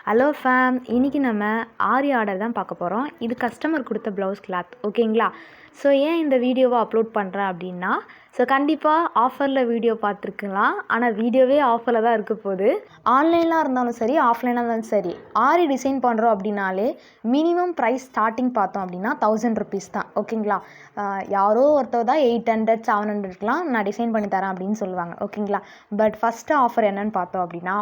Hello fame, இன்றைக்கி நம்ம ஆரி order தான் பார்க்க போகிறோம். இது கஸ்டமர் கொடுத்த ப்ளவுஸ் கிளாத், ஓகேங்களா? ஸோ ஏன் இந்த வீடியோவை அப்லோட் பண்ணுறேன் அப்படின்னா, ஸோ கண்டிப்பாக ஆஃபரில் வீடியோ பார்த்துருக்கலாம். ஆனால் வீடியோவே ஆஃபரில் தான் இருக்க போகுது. ஆன்லைனாக இருந்தாலும் சரி, ஆஃப்லைனாக இருந்தாலும் சரி, ஆரி டிசைன் பண்ணுறோம் அப்படின்னாலே மினிமம் ப்ரைஸ் ஸ்டார்டிங் பார்த்தோம் அப்படின்னா 1000 ருபீஸ் தான், ஓகேங்களா? யாரோ ஒருத்தர் தான் 800 700க்குலாம் நான் டிசைன் பண்ணி தரேன் அப்படின்னு சொல்லுவாங்க, ஓகேங்களா? பட் ஃபஸ்ட்டு ஆஃபர் என்னன்னு பார்த்தோம் அப்படின்னா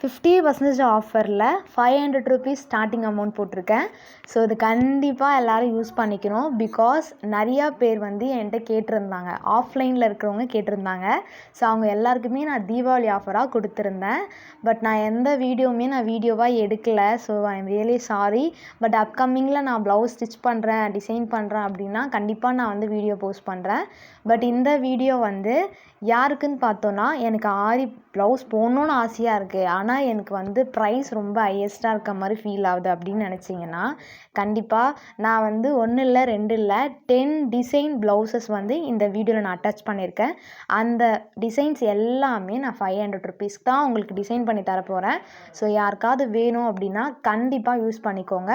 50% ஆஃபரில் 500 ருபீஸ் ஸ்டார்டிங் அமௌண்ட் போட்டிருக்கேன். ஸோ இது கண்டிப்பாக எல்லோரும் யூஸ் பண்ணிக்கணும். பிகாஸ் நிறையா பேர் வந்து என்கிட்ட கேட்டிருந்தாங்க, ஆஃப்லைனில் இருக்கிறவங்க கேட்டிருந்தாங்க. ஸோ அவங்க எல்லாருக்குமே நான் தீபாவளி ஆஃபராக கொடுத்துருந்தேன். பட் நான் எந்த வீடியோவுமே வீடியோவாக எடுக்கலை. So I am really sorry. But அப்கமிங்கில் நான் ப்ளவுஸ் ஸ்டிச் பண்ணுறேன், டிசைன் பண்ணுறேன் அப்படின்னா கண்டிப்பாக நான் வந்து வீடியோ போஸ்ட் பண்ணுறேன். பட் இந்த வீடியோ வந்து யாருக்குன்னு பார்த்தோன்னா, எனக்கு ஆரி ப்ளவுஸ் போடணுன்னு ஆசையாக இருக்குது, ஆனால் எனக்கு வந்து ப்ரைஸ் ரொம்ப ஹையஸ்ட்டாக இருக்க மாதிரி ஃபீல் ஆகுது அப்படின்னு நினச்சிங்கன்னா, கண்டிப்பாக நான் வந்து 1 இல்லை 2 இல்லை 10 டிசைன் ப்ளவுசஸ் வந்து இந்த வீடியோவில் நான் அட்டாச் பண்ணியிருக்கேன். அந்த டிசைன்ஸ் எல்லாமே நான் 500 ருபீஸ்க்கு தான் உங்களுக்கு டிசைன் பண்ணி தரப்போகிறேன். ஸோ யாருக்காவது வேணும் அப்படின்னா கண்டிப்பாக யூஸ் பண்ணிக்கோங்க.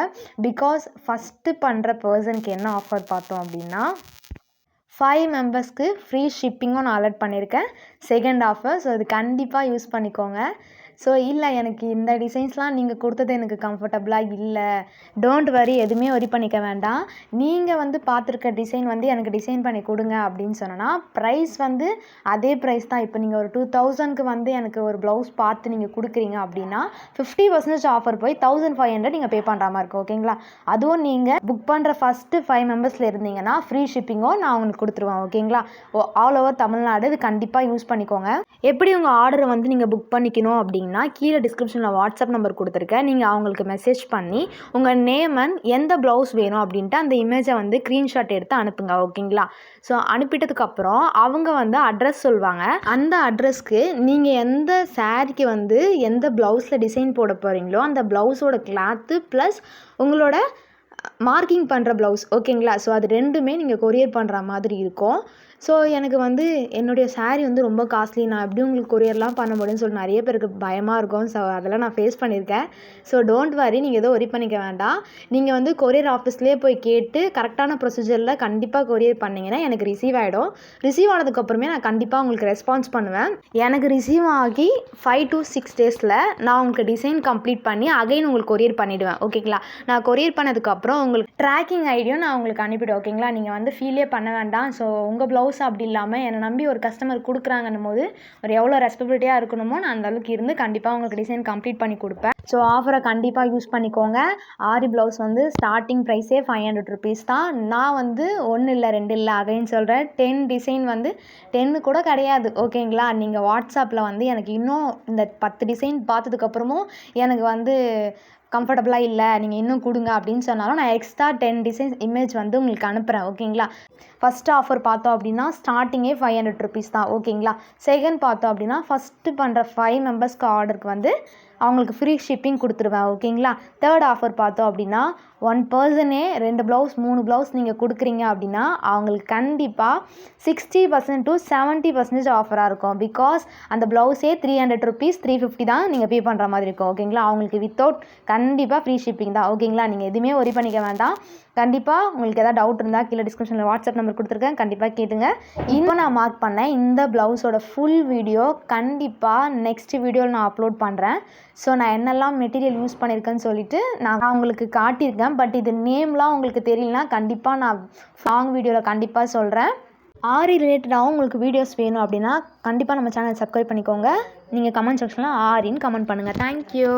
பிகாஸ் ஃபஸ்ட்டு பண்ணுற பர்சனுக்கு என்ன ஆஃபர் பார்த்தோம் அப்படின்னா 5 மெம்பர்ஸ்க்கு ஃப்ரீ ஷிப்பிங்கும் நான் அலர்ட் பண்ணியிருக்கேன். Second offer. ஸோ இது கண்டிப்பாக யூஸ் பண்ணிக்கோங்க. ஸோ இல்லை எனக்கு இந்த டிசைன்ஸ்லாம் நீங்கள் கொடுத்தது எனக்கு கம்ஃபர்டபுளாக இல்லை, டோன்ட் வரி, எதுவுமே வரி பண்ணிக்க வேண்டாம். நீங்கள் வந்து பார்த்துருக்க டிசைன் வந்து எனக்கு டிசைன் பண்ணி கொடுங்க அப்படின்னு சொன்னால் ப்ரைஸ் வந்து அதே ப்ரைஸ் தான். இப்போ நீங்கள் ஒரு 2000க்கு வந்து எனக்கு ஒரு ப்ளவுஸ் பார்த்து நீங்கள் கொடுக்குறீங்க அப்படின்னா 50% ஆஃபர் போய் 1500 நீங்கள் பே பண்ணுற மாதிரி இருக்கும், ஓகேங்களா? அதுவும் நீங்கள் புக் பண்ணுற ஃபஸ்ட்டு 5 மெம்பர்ஸில் இருந்தீங்கன்னா ஃப்ரீ ஷிப்பிங்கும் நான் உங்களுக்கு கொடுத்துருவேன், ஓகேங்களா? All over Tamil Nadu. இது கண்டிப்பாக யூஸ் பண்ணிக்கோங்க. எப்படி உங்கள் ஆர்டரை வந்து நீங்கள் புக் பண்ணிக்கணும் அப்படின்னா, கீழே டிஸ்கிரிப்ஷனில் வாட்ஸ்அப் நம்பர் கொடுத்துருக்கேன். நீங்கள் அவங்களுக்கு மெசேஜ் பண்ணி உங்கள் நேம் அண்ட் எந்த ப்ளவுஸ் வேணும் அப்படின்ட்டு அந்த இமேஜை வந்து ஸ்க்ரீன்ஷாட் எடுத்து அனுப்புங்க, ஓகேங்களா? ஸோ அனுப்பிட்டதுக்கப்புறம் அவங்க வந்து அட்ரஸ் சொல்லுவாங்க. அந்த அட்ரஸ்க்கு நீங்கள் எந்த சாரீக்கு வந்து எந்த ப்ளவுஸில் டிசைன் போட போகிறீங்களோ அந்த ப்ளவுஸோட கிளாத்து ப்ளஸ் உங்களோட மார்க்கிங் பண்ணுற ப்ளவுஸ், ஓகேங்களா? ஸோ அது ரெண்டுமே நீங்கள் கொரியர் பண்ணுற மாதிரி இருக்கும். ஸோ எனக்கு வந்து என்னுடைய சாரீ வந்து ரொம்ப காஸ்ட்லி, நான் எப்படி உங்களுக்கு கொரியர்லாம் பண்ண முடியும்னு சொல்லிட்டு நிறைய பேருக்கு பயமாக இருக்கும். ஸோ அதெல்லாம் நான் ஃபேஸ் பண்ணியிருக்கேன். ஸோ டோன்ட் வரி, நீங்கள் எதுவும் ஒரி பண்ணிக்க வேண்டாம். நீங்கள் வந்து கொரியர் ஆஃபீஸ்லேயே போய் கேட்டு கரெக்டான ப்ரொசீஜரில் கண்டிப்பாக கொரியர் பண்ணிங்கன்னா எனக்கு ரிசீவ் ஆகிடும். ரிசீவ் ஆனதுக்கப்புறமே நான் கண்டிப்பாக உங்களுக்கு ரெஸ்பான்ஸ் பண்ணுவேன். எனக்கு ரிசீவ் ஆகி 5 to 6 டேஸில் நான் உங்களுக்கு டிசைன் கம்ப்ளீட் பண்ணி அகைன் உங்களுக்கு கொரியர் பண்ணிவிடுவேன், ஓகேங்களா? நான் கொரியர் பண்ணதுக்கப்புறம் உங்களுக்கு ட்ராக்கிங் ஐடியும் நான் உங்களுக்கு அனுப்பிவிடுவேன், ஓகேங்களா? நீங்கள் வந்து ஃபீலே பண்ண வேண்டாம். ஸோ உங்கள் ப்ளவுஸ் அப்படி இல்லாமல் என்னை நம்பி ஒரு கஸ்டமர் கொடுக்குறாங்கன்னும் போது ஒரு எவ்வளோ ரெஸ்பான்சிபிலிட்டியாக இருக்கணுமோ நான் அந்த அளவுக்கு இருந்து கண்டிப்பாக உங்களுக்கு டிசைன் கம்ப்ளீட் பண்ணி கொடுப்பேன். ஸோ ஆஃபரை கண்டிப்பாக யூஸ் பண்ணிக்கோங்க. ஆரி ப்ளவுஸ் வந்து ஸ்டார்டிங் ப்ரைஸே 500 ருபீஸ் தான். நான் வந்து 1 இல்லை 2 இல்லை அகைன் சொல்கிறேன், 10 டிசைன் வந்து 10 கூட கிடையாது, ஓகேங்களா? நீங்கள் வாட்ஸ்அப்பில் வந்து எனக்கு இன்னும் இந்த 10 டிசைன் பார்த்ததுக்கப்புறமும் எனக்கு வந்து கம்ஃபர்டபுளாக இல்லை, நீங்கள் இன்னும் கொடுங்க அப்படின்னு சொன்னாலும் நான் எக்ஸ்ட்ரா 10 டிசைன்ஸ் இமேஜ் வந்து உங்களுக்கு அனுப்புகிறேன், ஓகேங்களா? ஃபஸ்ட்டு ஆஃபர் பார்த்தோம் அப்படின்னா ஸ்டார்டிங்கே 500 ருபீஸ் தான், ஓகேங்களா? செகண்ட் பார்த்தோம் அப்படின்னா ஃபஸ்ட்டு பண்ணுற 5 மெம்பர்ஸ்க்கு ஆர்டருக்கு வந்து அவங்களுக்கு ஃப்ரீ ஷிப்பிங் கொடுத்துருவேன், ஓகேங்களா? தேர்ட் ஆஃபர் பார்த்தோம் அப்படின்னா 1 பர்சனே 2 ப்ளவுஸ் 3 ப்ளவுஸ் நீங்கள் கொடுக்குறீங்க அப்படின்னா அவங்களுக்கு கண்டிப்பாக 60% to 70% ஆஃபராக இருக்கும். பிகாஸ் அந்த ப்ளவுஸே 300 ருபீஸ் 350 தான் நீங்கள் பே பண்ணுற மாதிரி இருக்கும், ஓகேங்களா? அவங்களுக்கு வித்தவுட் கண்டிப்பாக ஃப்ரீ ஷிப்பிங் தான், ஓகேங்களா? நீங்கள் எதுவுமே ஒரி பண்ணிக்க வேண்டாம். கண்டிப்பாக உங்களுக்கு எதாவது டவுட் இருந்தால் கீழே டிஸ்கிரிப்ஷனில் வாட்ஸ்அப் நம்பர் கொடுத்துருக்கேன், கண்டிப்பாக கேட்டுங்க. இப்போ நான் மார்க் பண்ணேன் இந்த ப்ளவுஸோட ஃபுல் வீடியோ கண்டிப்பாக நெக்ஸ்ட் வீடியோவில் நான் அப்லோட் பண்ணுறேன். ஸோ நான் என்னெல்லாம் மெட்டீரியல் யூஸ் பண்ணியிருக்கேன்னு சொல்லிட்டு நான் உங்களுக்கு காட்டியிருக்கேன். பட் இது நேம்லாம் உங்களுக்கு தெரியலனா கண்டிப்பாக நான் லாங் வீடியோவில் கண்டிப்பாக சொல்கிறேன். ஆரி ரிலேட்டடாகவும் உங்களுக்கு வீடியோஸ் வேணும் அப்படின்னா கண்டிப்பாக நம்ம சேனல் சப்ஸ்கிரைப் பண்ணிக்கோங்க. நீங்கள் கமெண்ட் செக்ஷனில் ஆரின்னு கமெண்ட் பண்ணுங்கள். தேங்க்யூ.